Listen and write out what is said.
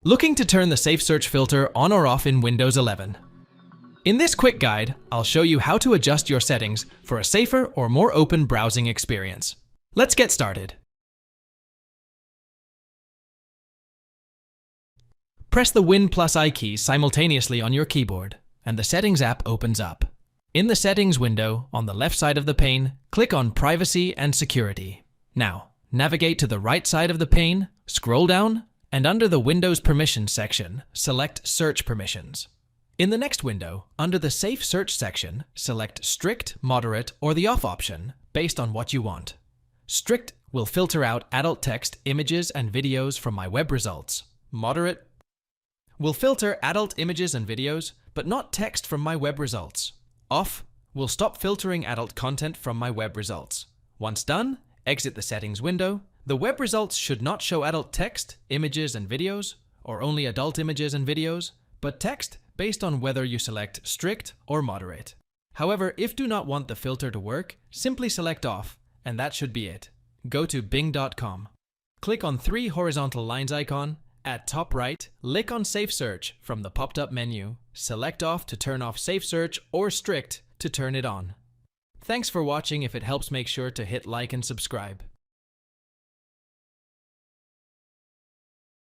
Looking to turn the SafeSearch filter on or off in Windows 11. In this quick guide, I'll show you how to adjust your settings for a safer or more open browsing experience. Let's get started. Press the Win+I keys simultaneously on your keyboard, and the Settings app opens up. In the Settings window, on the left side of the pane, click on Privacy and Security. Now, navigate to the right side of the pane, scroll down, and under the Windows Permissions section, select Search Permissions. In the next window, under the SafeSearch section, select Strict, Moderate, or the Off option, based on what you want. Strict will filter out adult text, images, and videos from my web results. Moderate will filter adult images and videos, but not text from my web results. Off will stop filtering adult content from my web results. Once done, exit the Settings window. The web results should not show adult text, images, and videos, or only adult images and videos, but text based on whether you select Strict or Moderate. However, if you do not want the filter to work, simply select Off, and that should be it. Go to bing.com. Click on 3 horizontal lines icon. At top right, click on SafeSearch from the popped-up menu. Select Off to turn off SafeSearch or Strict to turn it on. Thanks for watching. If it helps, make sure to hit like and subscribe.